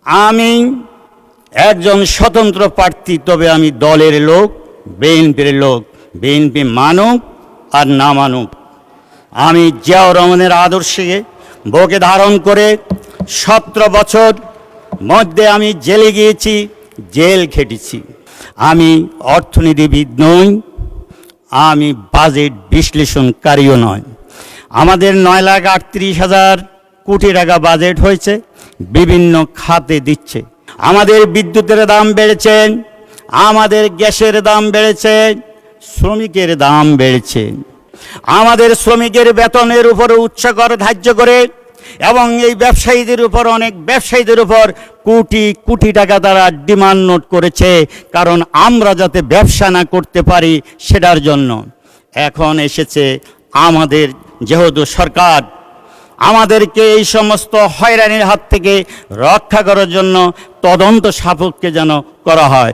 আমি একজন স্বতন্ত্র প্রার্থী, তবে আমি দলের লোক, বিএনপির লোক। বিএনপি মানুক আর না মানুক, আমি জিয়াউর রহমানের আদর্শে বুকে ধারণ করে 17 বছর মধ্যে আমি জেলে গিয়েছি, জেল খেটেছি। আমি অর্থনীতিবিদ নই, আমি বাজেট বিশ্লেষণকারীও নয়। আমাদের 9,38,000 কোটি টাকা বাজেট হয়েছে, বিভিন্ন খাতে দিচ্ছে। আমাদের বিদ্যুতের দাম বেড়েছে, আমাদের গ্যাসের দাম বেড়েছে, শ্রমিকের দাম বেড়েছে। আমাদের শ্রমিকের বেতনের উপর উচ্চকর ধার্য করে এবং এই ব্যবসায়ীদের উপর, অনেক ব্যবসায়ীদের উপর কোটি কোটি টাকা তারা ডিমান্ড নোট করেছে, কারণ আমরা যাতে ব্যবসা না করতে পারি সেটার জন্য। এখন এসেছে আমাদের, যেহেতু সরকার আমাদেরকে এই সমস্ত হয়রানির হাত থেকে রক্ষা করার জন্য তদন্ত সাপেক্ষে যেন করা হয়।